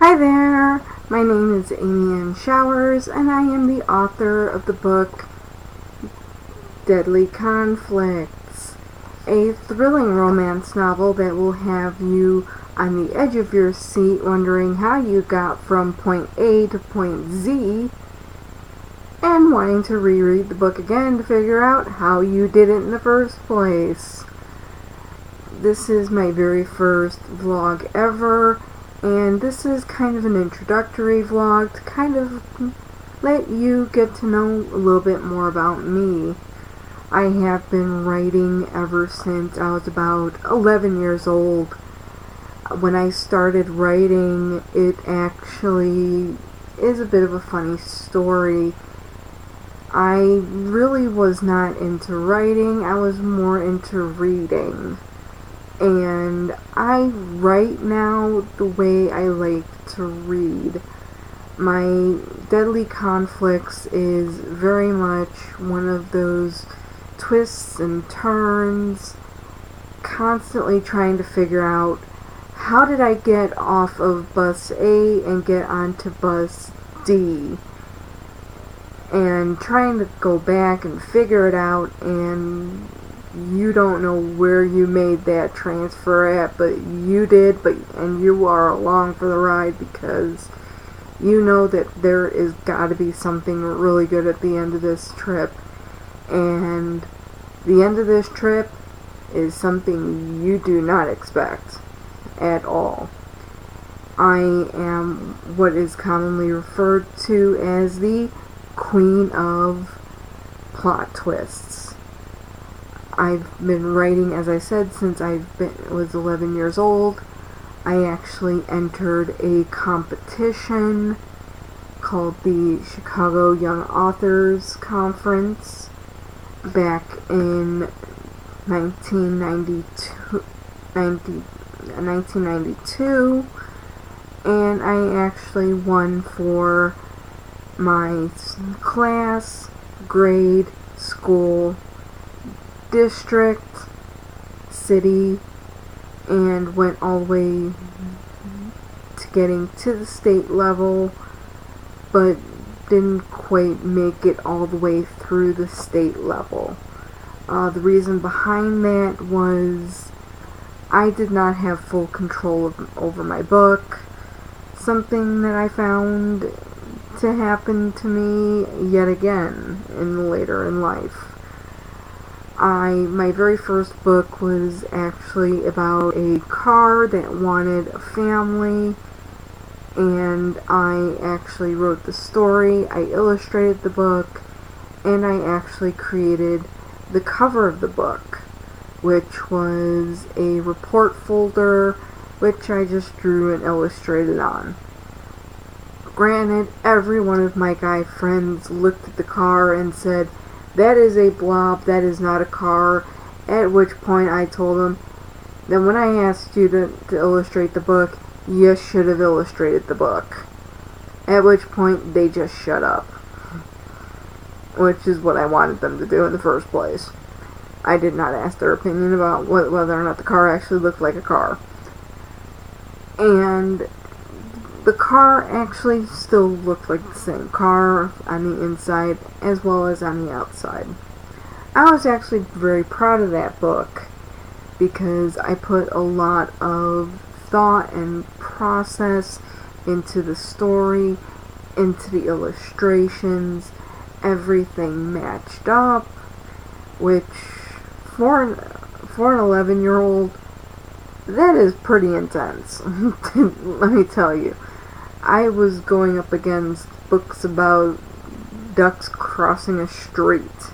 Hi there, my name is Amy Ann Showers, and I am the author of the book Deadly Conflicts, a thrilling romance novel that will have you on the edge of your seat wondering how you got from point A to point Z, and wanting to reread the book again to figure out how you did it in the first place. This is my very first vlog ever, and this is kind of an introductory vlog to kind of let you get to know a little bit more about me. I have been writing ever since I was about 11 years old. When I started writing, it actually is a bit of a funny story. I really was not into writing, I was more into reading. And I write now the way I like to read. My Deadly Conflicts is very much one of those twists and turns, constantly trying to figure out how did I get off of bus A and get onto bus D, and trying to go back and figure it out, and you don't know where you made that transfer at, but you did, and you are along for the ride because you know that there is got to be something really good at the end of this trip, and the end of this trip is something you do not expect at all. I am what is commonly referred to as the Queen of Plot Twists. I've been writing, as I said, since was 11 years old. I actually entered a competition called the Chicago Young Authors Conference back in 1992, and I actually won for my class, grade, school, district, city, and went all the way to getting to the state level, but didn't quite make it all the way through the state level. The reason behind that was I did not have full control over my book, something that I found to happen to me yet again later in life. My very first book was actually about a car that wanted a family, and I actually wrote the story, I illustrated the book, and I actually created the cover of the book, which was a report folder which I just drew and illustrated on. Granted, every one of my guy friends looked at the car and said, "That is a blob, that is not a car," at which point I told them, "Then when I asked you to illustrate the book, you should have illustrated the book." At which point they just shut up, which is what I wanted them to do in the first place. I did not ask their opinion about whether or not the car actually looked like a car. And the car actually still looked like the same car on the inside as well as on the outside. I was actually very proud of that book because I put a lot of thought and process into the story, into the illustrations. Everything matched up, which for an 11-year-old, that is pretty intense. Let me tell you. I was going up against books about ducks crossing a street,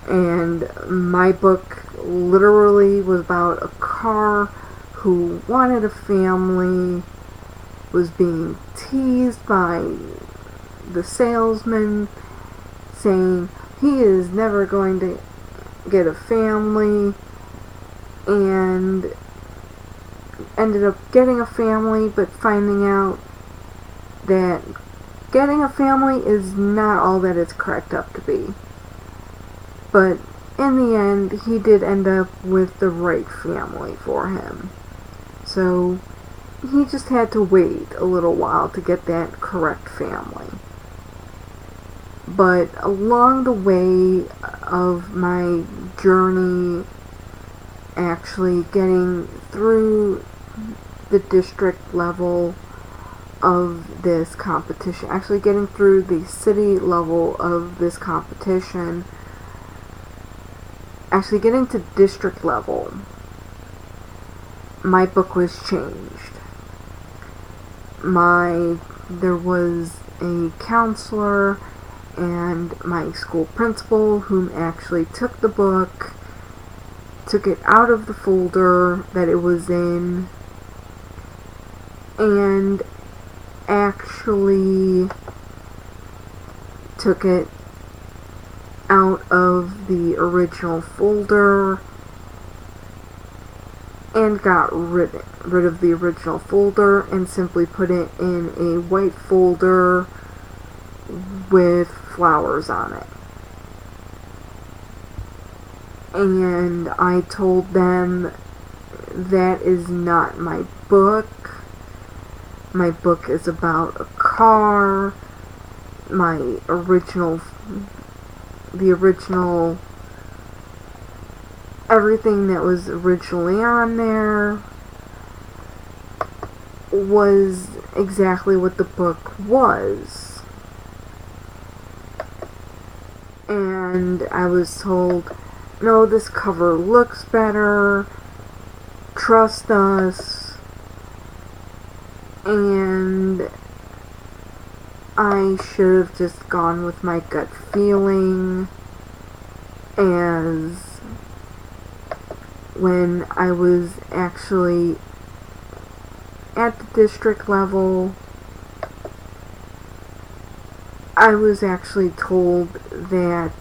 and my book literally was about a car who wanted a family, was being teased by the salesman, saying he is never going to get a family, and ended up getting a family, but finding out that getting a family is not all that it's cracked up to be. But in the end, he did end up with the right family for him. So he just had to wait a little while to get that correct family. But along the way of my journey, actually getting through the district level of this competition, actually getting through the city level of this competition, actually getting to district level, my book was changed. There was a counselor and my school principal whom actually took the book, took it out of the folder that it was in, and actually took it out of the original folder and got rid of the original folder and simply put it in a white folder with flowers on it. And I told them that is not my book. My book is about a car. The original, everything that was originally on there was exactly what the book was. And I was told, no, this cover looks better, trust us, and I should have just gone with my gut feeling, as when I was actually at the district level, I was actually told that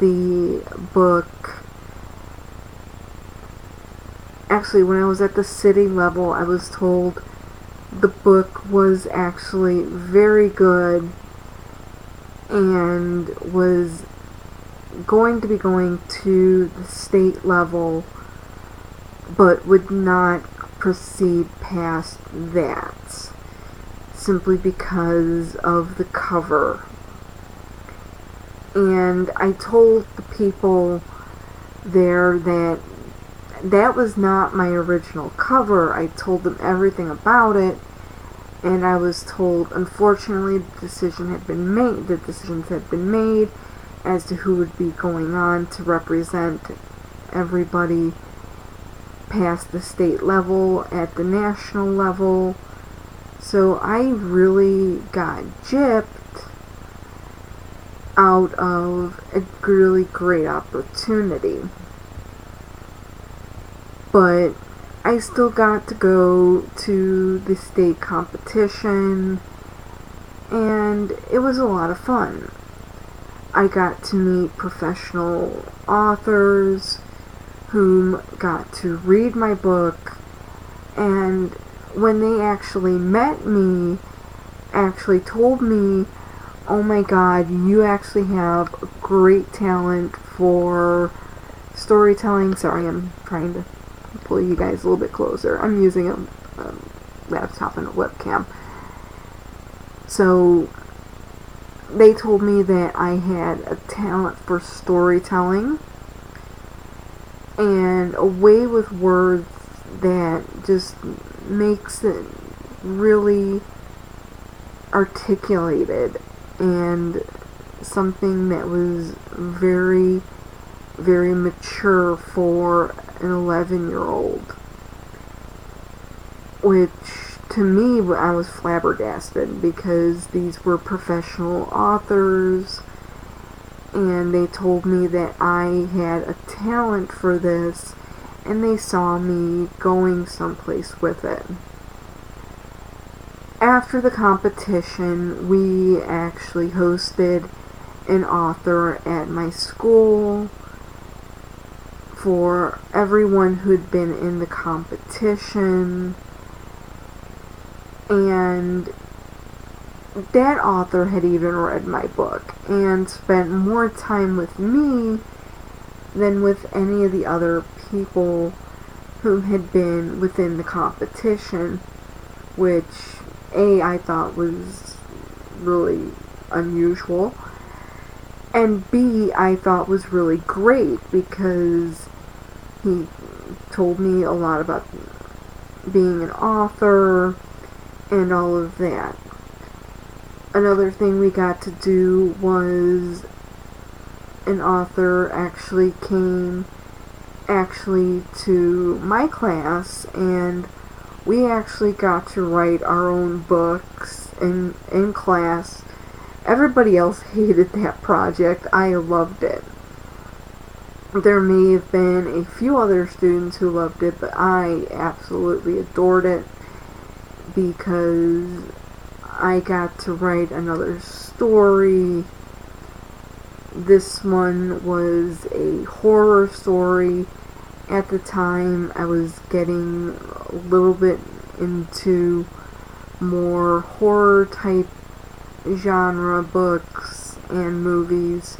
the book, actually when I was at the city level, I was told the book was actually very good and was going to be going to the state level, but would not proceed past that, simply because of the cover. And I told the people there that that was not my original cover. I told them everything about it, and I was told, unfortunately, the decisions had been made as to who would be going on to represent everybody past the state level at the national level. So I really got gypped out of a really great opportunity. But I still got to go to the state competition, and it was a lot of fun. I got to meet professional authors whom got to read my book, and when they actually met me, actually told me, oh my god, you actually have a great talent for storytelling. Sorry, I'm trying to pull you guys a little bit closer. I'm using a laptop and a webcam. So they told me that I had a talent for storytelling and a way with words that just makes it really articulated, and something that was very, very mature for an 11-year-old, which to me, I was flabbergasted, because these were professional authors, and they told me that I had a talent for this, and they saw me going someplace with it. After the competition, we actually hosted an author at my school for everyone who'd been in the competition, and that author had even read my book and spent more time with me than with any of the other people who had been within the competition. which I thought was really unusual, and B, I thought was really great because he told me a lot about being an author and all of that. Another thing we got to do was an author actually came to my class, and we actually got to write our own books in class. Everybody else hated that project. I loved it. There may have been a few other students who loved it, but I absolutely adored it because I got to write another story. This one was a horror story. At the time, I was getting a little bit into more horror type genre books and movies,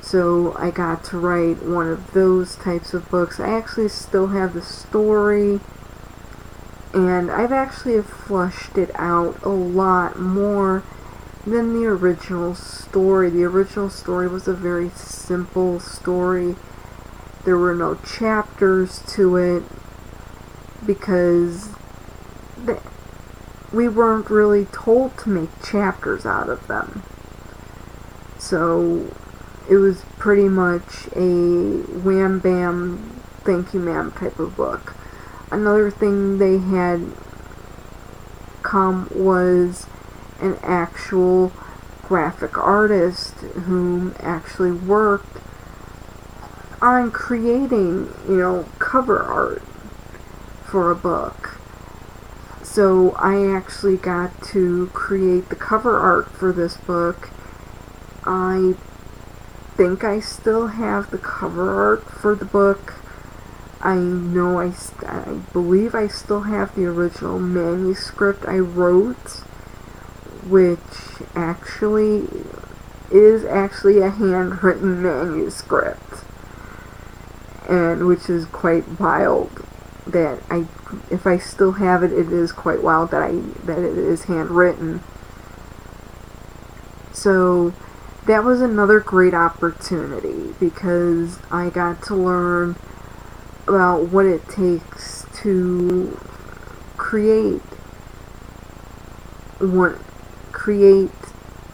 so I got to write one of those types of books. I actually still have the story, and I've actually fleshed it out a lot more than the original story. The original story was a very simple story. There were no chapters to it because we weren't really told to make chapters out of them. So it was pretty much a wham bam, thank you ma'am type of book. Another thing they had come was an actual graphic artist whom actually worked on creating, cover art for a book. So I actually got to create the cover art for this book. I think I still have the cover art for the book. I believe I still have the original manuscript I wrote, which is actually a handwritten manuscript, and which is quite wild that if I still have it, it is quite wild that it is handwritten. So that was another great opportunity because I got to learn about what it takes to create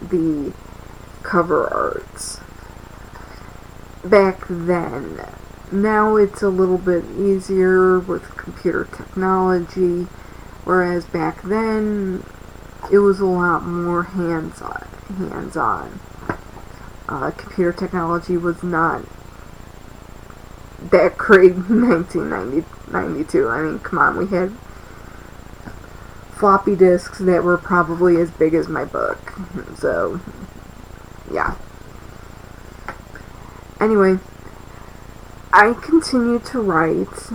the cover arts back then. Now it's a little bit easier with computer technology, whereas back then it was a lot more hands-on. Computer technology was not that great in 1992. I mean, come on, we had floppy disks that were probably as big as my book. So, yeah. Anyway, I continued to write,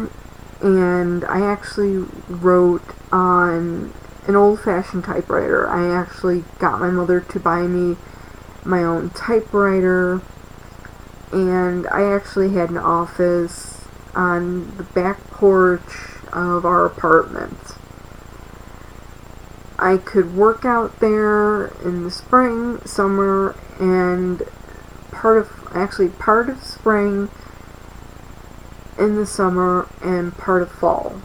and I actually wrote on an old-fashioned typewriter. I actually got my mother to buy me my own typewriter, and I actually had an office on the back porch of our apartment. I could work out there in the spring, summer, and part of spring, in the summer, and part of fall.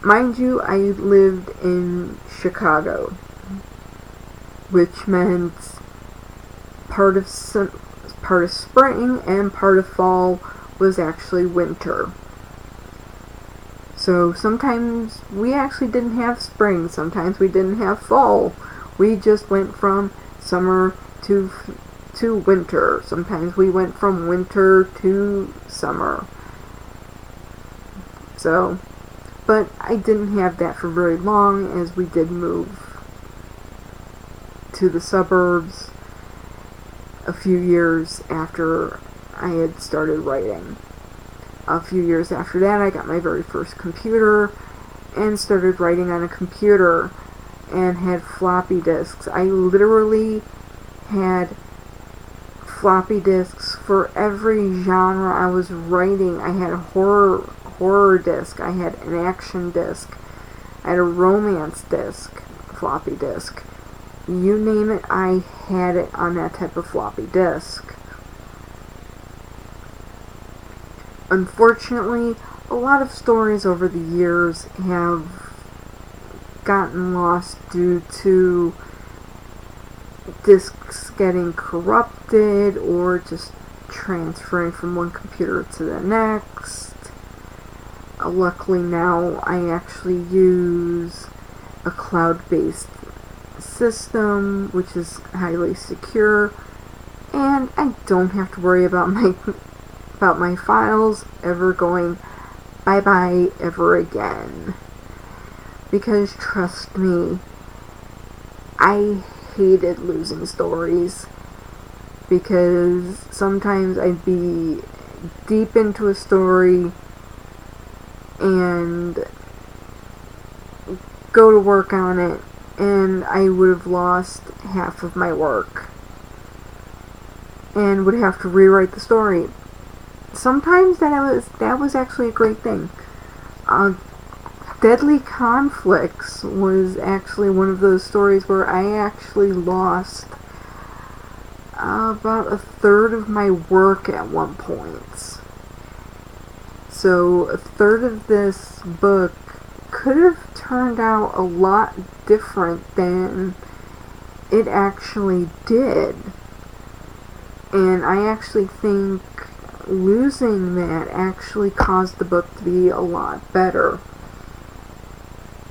Mind you, I lived in Chicago, which meant part of spring and part of fall was actually winter. So sometimes we actually didn't have spring, sometimes we didn't have fall. We just went from summer to winter. Sometimes we went from winter to summer. So, but I didn't have that for very long, as we did move to the suburbs a few years after I had started writing. A few years after that, I got my very first computer and started writing on a computer and had floppy disks. I literally had floppy disks for every genre I was writing. I had a horror disc, I had an action disc, I had a romance disc, floppy disk. You name it, I had it on that type of floppy disk. Unfortunately, a lot of stories over the years have gotten lost due to disks getting corrupted or just transferring from one computer to the next. Luckily now I actually use a cloud-based system which is highly secure, and I don't have to worry about my files ever going bye-bye ever again. Because trust me, I hated losing stories, because sometimes I'd be deep into a story and go to work on it, and I would have lost half of my work and would have to rewrite the story. Sometimes that was actually a great thing. Deadly Conflicts was actually one of those stories where I actually lost about a third of my work at one point. So a third of this book could have turned out a lot different than it actually did. And I actually think losing that actually caused the book to be a lot better.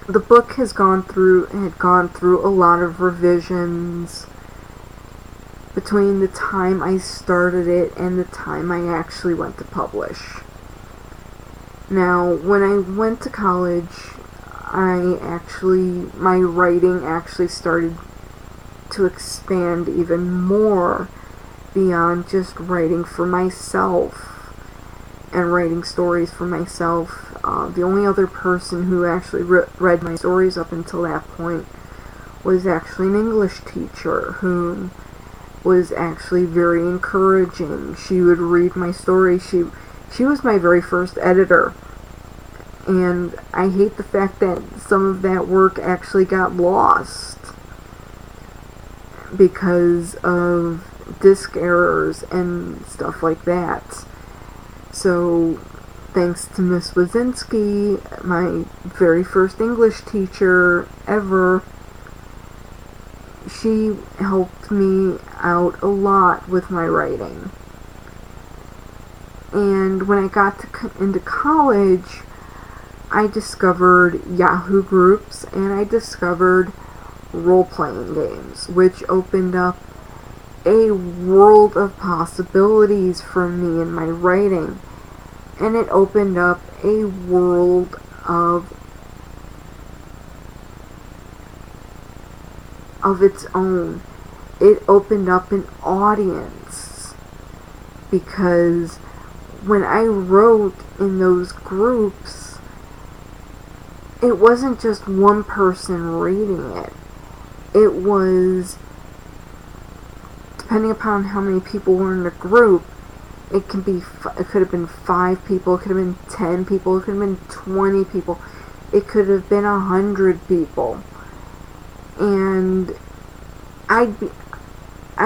The book had gone through a lot of revisions between the time I started it and the time I actually went to publish. Now, when I went to college, my writing actually started to expand even more beyond just writing for myself and writing stories for myself. The only other person who actually read my stories up until that point was actually an English teacher who was actually very encouraging. She would read my stories. She was my very first editor. And I hate the fact that some of that work actually got lost because of disk errors and stuff like that. So, thanks to Miss Wazinski, my very first English teacher ever, she helped me out a lot with my writing. And when I got into college, I discovered Yahoo groups and I discovered role-playing games, which opened up a world of possibilities for me in my writing. And it opened up a world of its own. It opened up an audience, because when I wrote in those groups, it wasn't just one person reading it. It was, depending upon how many people were in the group, it could have been 5 people, it could have been 10 people, it could have been 20 people, it could have been 100 people. And I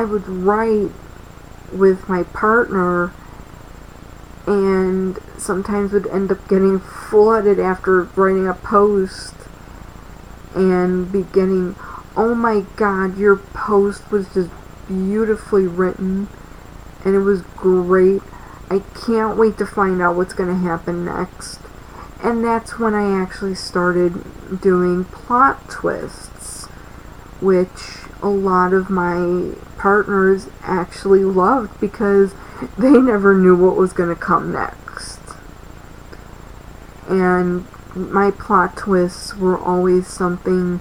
would write with my partner, and sometimes would end up getting flooded after writing a post and be getting, oh my god, your post was just beautifully written and it was great. I can't wait to find out what's going to happen next. And that's when I actually started doing plot twists, which a lot of my partners actually loved because they never knew what was going to come next. And my plot twists were always something,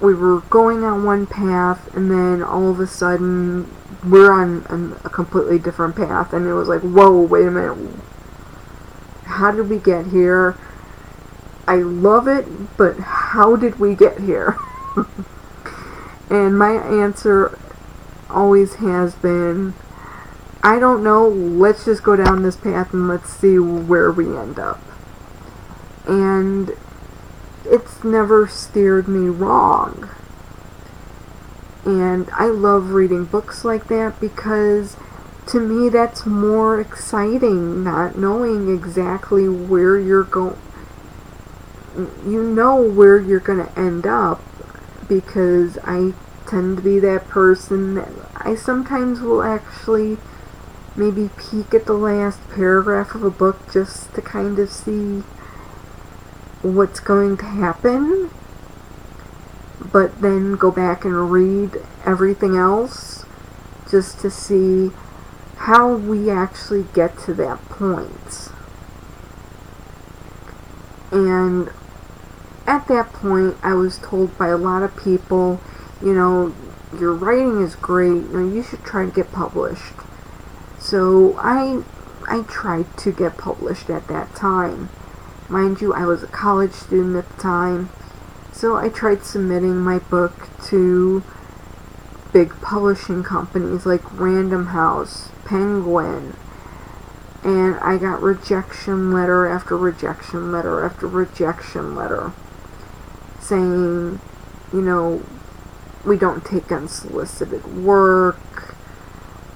we were going on one path and then all of a sudden we're on a completely different path, and it was like, whoa, wait a minute, how did we get here? I love it, but how did we get here? And my answer always has been, I don't know, let's just go down this path and let's see where we end up. And it's never steered me wrong. And I love reading books like that because to me that's more exciting, not knowing exactly where you're going. You know where you're going to end up, because I tend to be that person that I sometimes will actually maybe peek at the last paragraph of a book just to kind of see what's going to happen, but then go back and read everything else just to see how we actually get to that point. And at that point, I was told by a lot of people, your writing is great, you should try to get published. So I tried to get published at that time. Mind you, I was a college student at the time, so I tried submitting my book to big publishing companies like Random House, Penguin, and I got rejection letter after rejection letter after rejection letter saying, we don't take unsolicited work,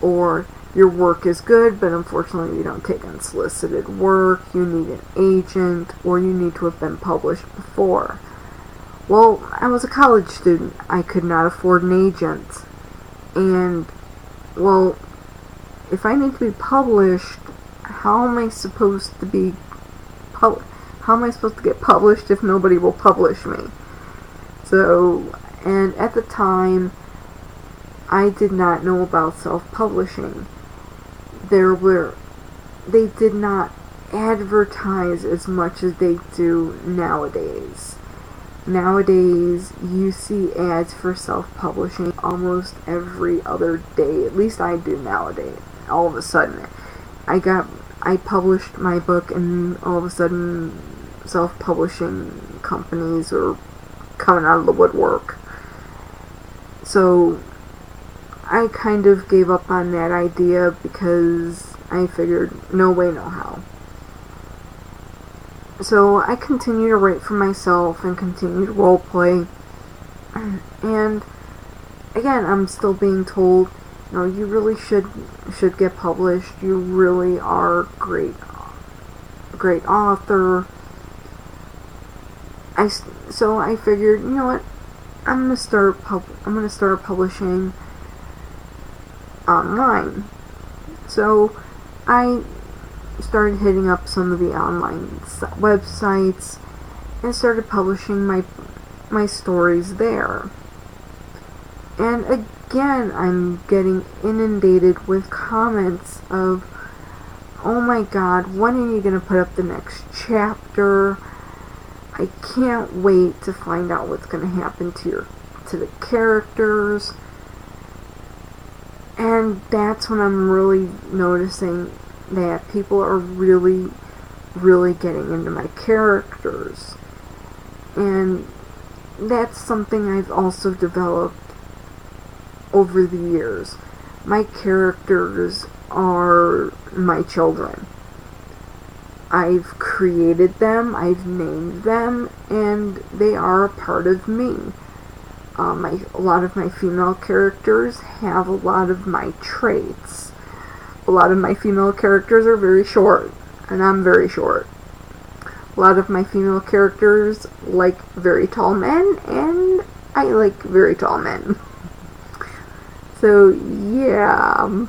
or your work is good, but unfortunately we don't take unsolicited work, you need an agent, or you need to have been published before. Well, I was a college student. I could not afford an agent. And, well, if I need to be published, how am I supposed to get published if nobody will publish me? So, and at the time, I did not know about self-publishing. They did not advertise as much as they do nowadays. Nowadays, you see ads for self-publishing almost every other day. At least I do nowadays. All of a sudden, I published my book, and all of a sudden, self-publishing companies are coming out of the woodwork. So I kind of gave up on that idea because I figured no way, no how. So I continue to write for myself and continue to role play. And again, I'm still being told, you really should get published. You really are a great author. So I figured, you know what? I'm gonna start publishing online. So I started hitting up some of the online websites and started publishing my stories there. And again, I'm getting inundated with comments of, oh my god, when are you going to put up the next chapter? I can't wait to find out what's going to happen to the characters. And that's when I'm really noticing that people are really, really getting into my characters. And that's something I've also developed over the years. My characters are my children. I've created them, I've named them, and they are a part of me. A lot of my female characters have a lot of my traits. A lot of my female characters are very short, and I'm very short. A lot of my female characters like very tall men, and I like very tall men. So, yeah.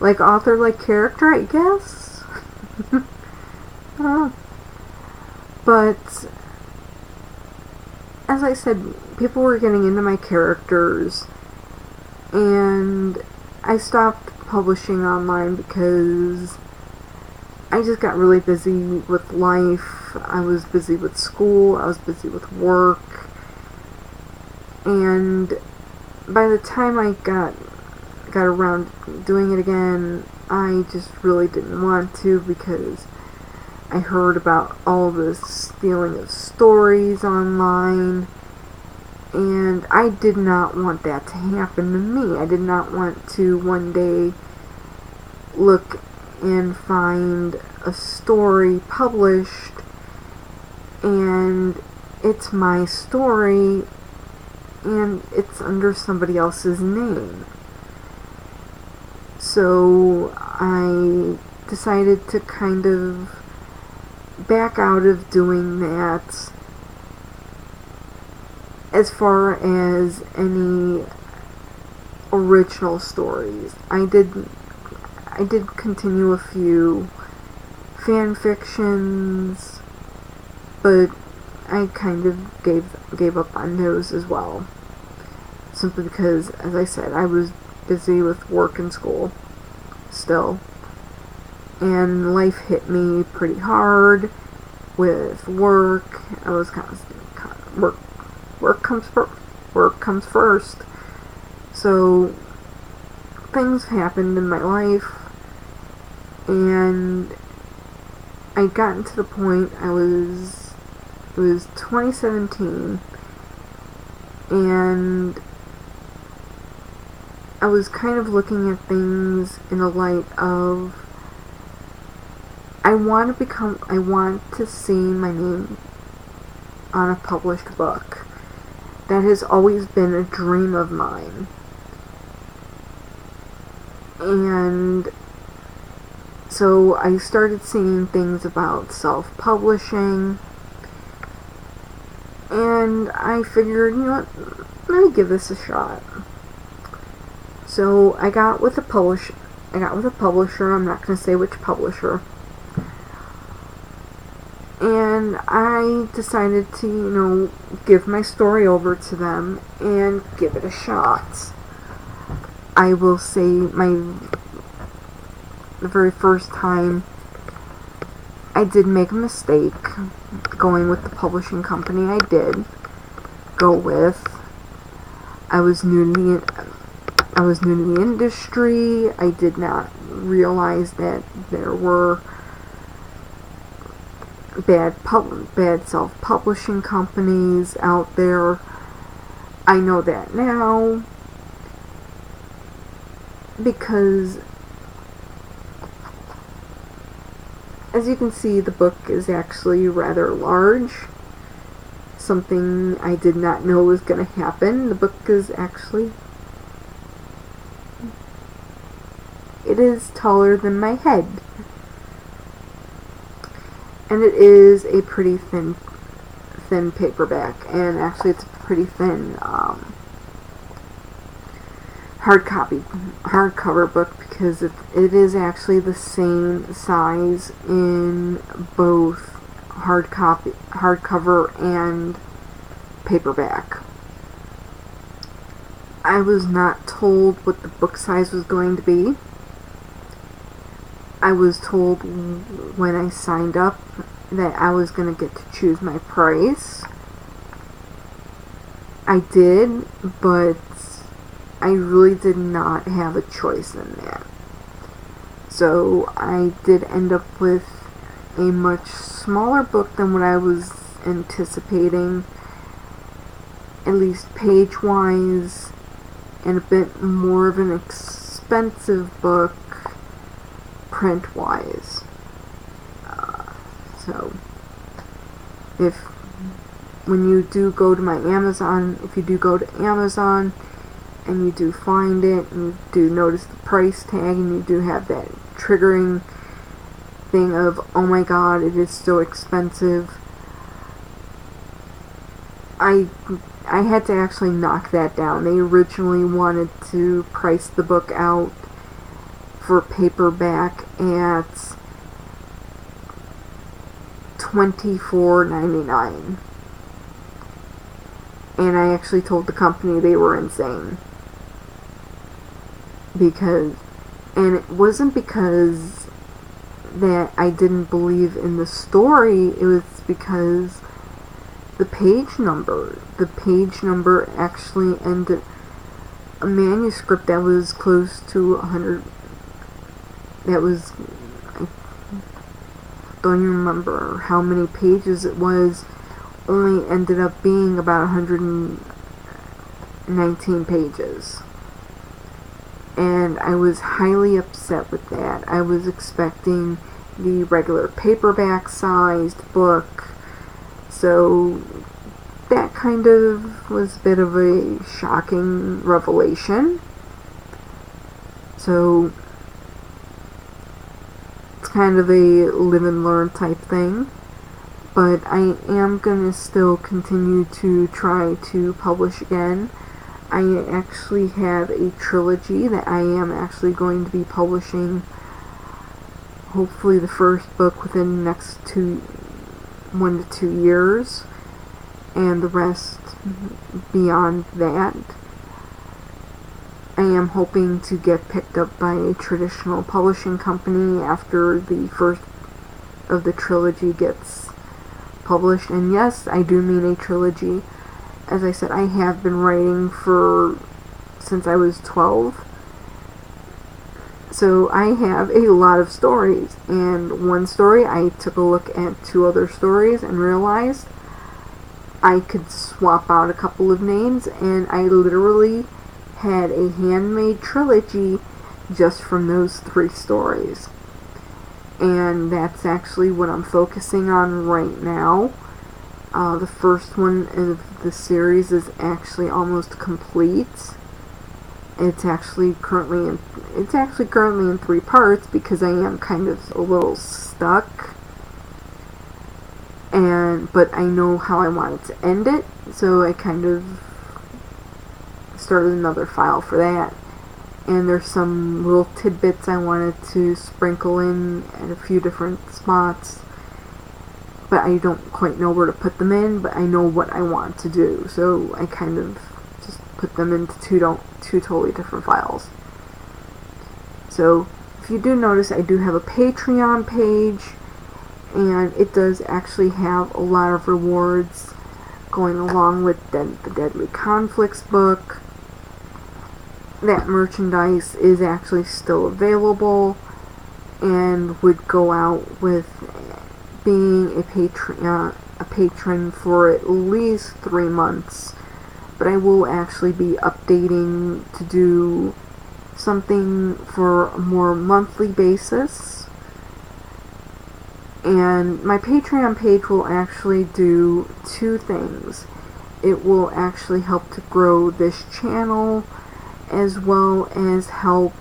Like author, like character, I guess. But as I said, people were getting into my characters, and I stopped publishing online because I just got really busy with life. I was busy with school, I was busy with work, and by the time I got around doing it again, I just really didn't want to, because I heard about all this stealing of stories online, and I did not want that to happen to me. I did not want to one day look and find a story published, and it's my story and it's under somebody else's name. So I decided to kind of back out of doing that as far as any original stories. I did continue a few fan fictions, but I kind of gave up on those as well. Simply because, as I said, I was busy with work and school still. And life hit me pretty hard with work. I was work comes first. So things happened in my life, and I'd gotten to the point it was 2017, and I was kind of looking at things in a light of I want to see my name on a published book. That has always been a dream of mine. And so I started seeing things about self-publishing, and I figured, you know what, let me give this a shot. So I got with a publisher. I'm not going to say which publisher. And I decided to, give my story over to them and give it a shot. I will say the very first time I did make a mistake going with the publishing company I did go with. I was new to the industry. I did not realize that there were bad self-publishing companies out there. I know that now because, as you can see, the book is actually rather large. Something I did not know was going to happen. The book is actually, it is taller than my head. And it is a pretty thin paperback, and actually it's a pretty thin hardcover book, because it is actually the same size in both hardcover and paperback. I was not told what the book size was going to be. I was told when I signed up that I was going to get to choose my price. I did, but I really did not have a choice in that. So I did end up with a much smaller book than what I was anticipating, at least page-wise, and a bit more of an expensive book print-wise. So when you do go to if you do go to Amazon and you do find it and you do notice the price tag and you do have that triggering thing of, oh my god, it is so expensive, I had to actually knock that down. They originally wanted to price the book out for paperback at $24.99, and I actually told the company they were insane, and it wasn't because that I didn't believe in the story, it was because the page number actually ended a manuscript that was close to 100. That was, I don't even remember how many pages it was, only ended up being about 119 pages. and I was highly upset with that. I was expecting the regular paperback sized book, so that kind of was a bit of a shocking revelation. So it's kind of a live and learn type thing, but I am going to still continue to try to publish again. I actually have a trilogy that I am actually going to be publishing, hopefully the first book within the next 1 to 2 years, and the rest beyond that. I am hoping to get picked up by a traditional publishing company after the first of the trilogy gets published. And yes, I do mean a trilogy. As I said, I have been writing since I was 12. So I have a lot of stories. And one story, I took a look at 2 other stories and realized I could swap out a couple of names, and I literally had a handmade trilogy just from those 3 stories. And that's actually what I'm focusing on right now. The first one of the series is actually almost complete. It's actually currently in 3 parts because I am kind of a little stuck. But I know how I wanted to end it, so I kind of started another file for that. And there's some little tidbits I wanted to sprinkle in at a few different spots, but I don't quite know where to put them in, but I know what I want to do, so I kind of just put them into two totally different files. So if you do notice, I do have a Patreon page, and it does actually have a lot of rewards going along with the Deadly Conflicts book. That merchandise is actually still available and would go out with being a patron for at least 3 months. But I will actually be updating to do something for a more monthly basis. And my Patreon page will actually do 2 things. It will actually help to grow this channel, as well as help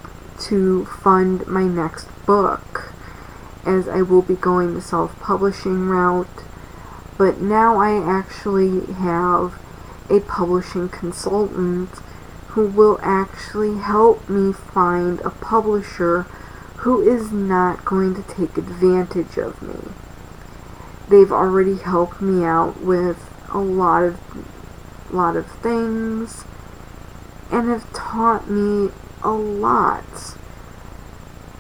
to fund my next book, as I will be going the self-publishing route. But now I actually have a publishing consultant who will actually help me find a publisher who is not going to take advantage of me. They've already helped me out with a lot of things and have taught me a lot,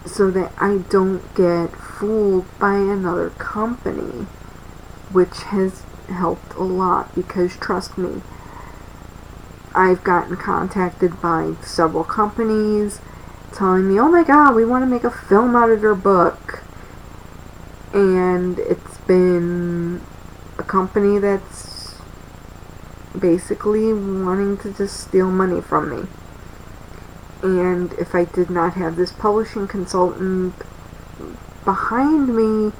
so that I don't get fooled by another company, which has helped a lot, because trust me, I've gotten contacted by several companies telling me, oh my god, we want to make a film out of your book. And it's been a company that's basically wanting to just steal money from me. And if I did not have this publishing consultant behind me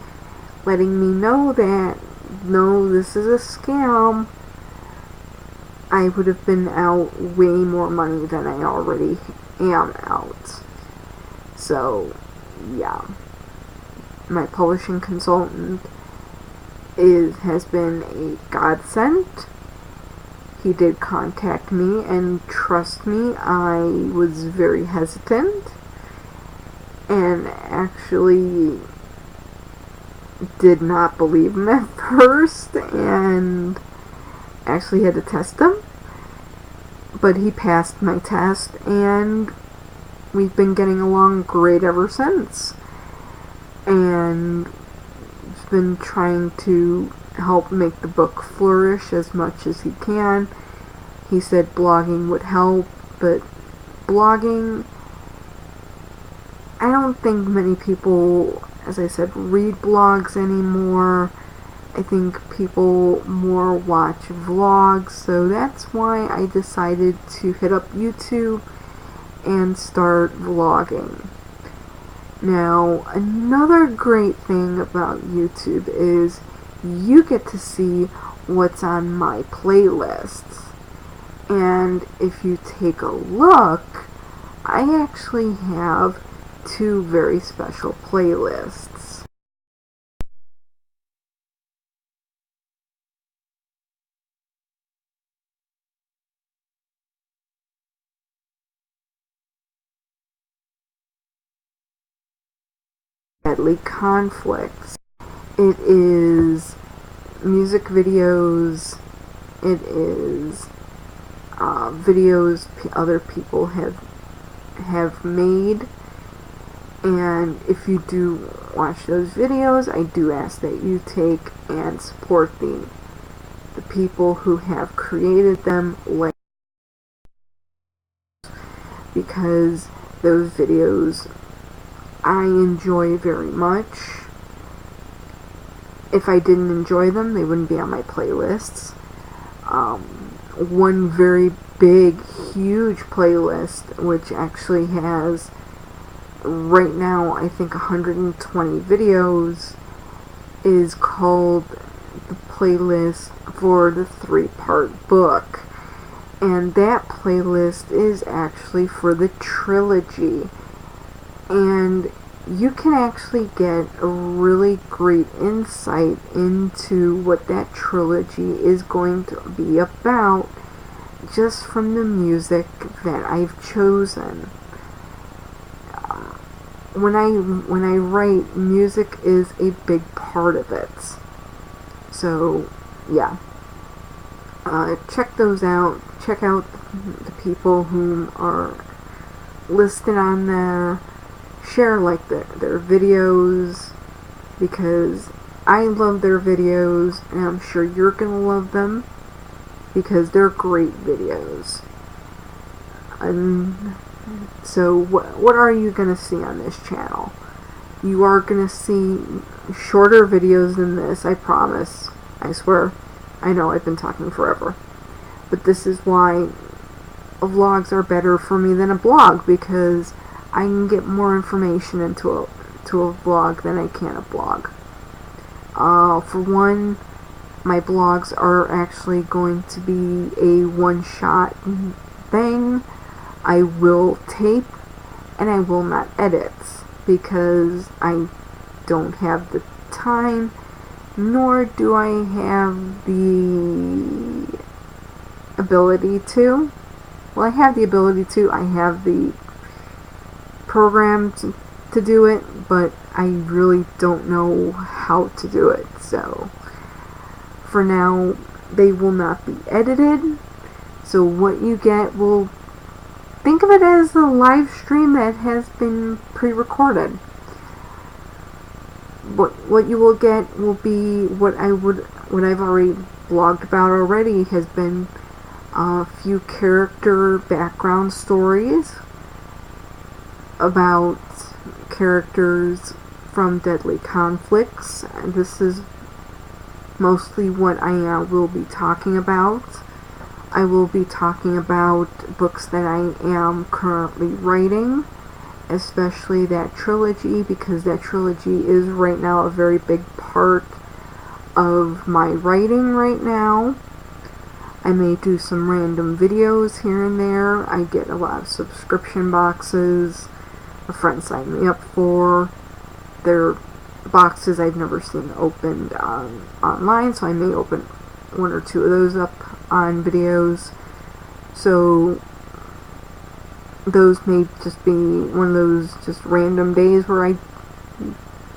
letting me know that, no, this is a scam, I would have been out way more money than I already am out. So, yeah. My publishing consultant has been a godsend. He did contact me, and trust me, I was very hesitant, and actually did not believe him at first, and actually had to test him. But he passed my test, and we've been getting along great ever since. And he's been trying to help make the book flourish as much as he can. He said blogging would help, but blogging, I don't think many people, as I said, read blogs anymore. I think people more watch vlogs, so that's why I decided to hit up YouTube and start vlogging. Now, another great thing about YouTube is you get to see what's on my playlists. And if you take a look, I actually have 2 very special playlists. Deadly Conflicts. It is music videos. It is videos other people have made. And if you do watch those videos, I do ask that you take and support the people who have created them, because those videos I enjoy very much. If I didn't enjoy them, they wouldn't be on my playlists. One very big, huge playlist, which actually has right now I think 120 videos, is called the playlist for the 3-part book. And that playlist is actually for the trilogy. And you can actually get a really great insight into what that trilogy is going to be about just from the music that I've chosen. When I write, music is a big part of it. So, yeah. Check those out. Check out the people who are listed on there. Share their videos, because I love their videos, and I'm sure you're gonna love them because they're great videos. And so what are you gonna see on this channel? You are gonna see shorter videos than this, I promise. I swear. I know I've been talking forever, but this is why vlogs are better for me than a blog, because I can get more information into a vlog than I can a blog. For one, my blogs are actually going to be a one-shot thing. I will tape and I will not edit, because I don't have the time, nor do I have the ability to. Well, I have the ability to. I have the program to do it, but I really don't know how to do it. So for now, they will not be edited. So what you get will, think of it as a live stream that has been pre-recorded. What you will get will be what I've already blogged about already, has been a few character background stories about characters from Deadly Conflicts. And this is mostly what I will be talking about. I will be talking about books that I am currently writing, especially that trilogy, because that trilogy is right now a very big part of my writing right now. I may do some random videos here and there. I get a lot of subscription boxes a friend signed me up for. They're boxes I've never seen opened online, so I may open 1 or 2 of those up on videos. So those may just be one of those just random days where I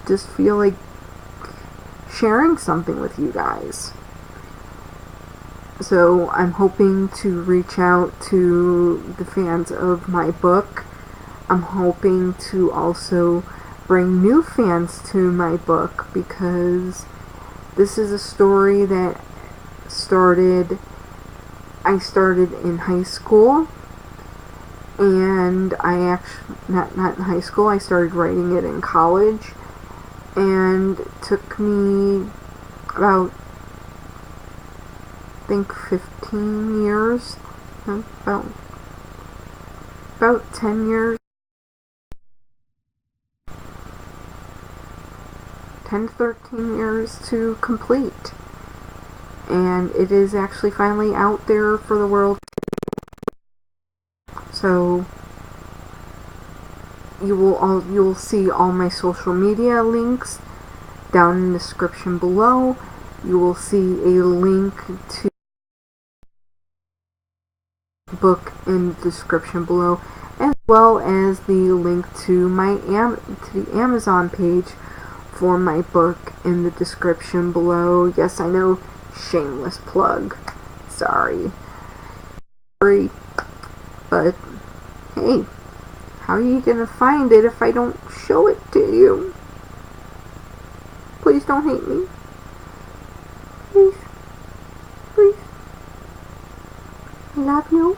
just feel like sharing something with you guys. So I'm hoping to reach out to the fans of my book. I'm hoping to also bring new fans to my book, because this is a story that I started in high school, and I actually, not in high school, I started writing it in college, and it took me about, I think, 15 years, about about 10 years, 10 to 13 years to complete. And it is actually finally out there for the world. So you'll see all my social media links down in the description below. You will see a link to the book in the description below, as well as the link to the Amazon page for my book in the description below. Yes, I know, shameless plug. Sorry, but hey, how are you gonna find it if I don't show it to you? Please don't hate me. Please. Please. I love you.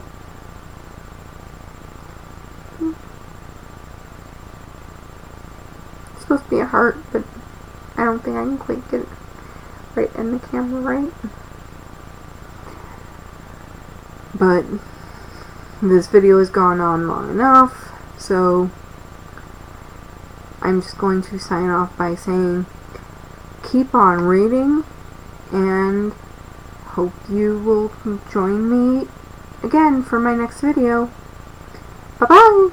It's supposed to be a heart, but I don't think I can quite get it right in the camera right. But this video has gone on long enough, so I'm just going to sign off by saying keep on reading, and hope you will join me again for my next video. Bye bye!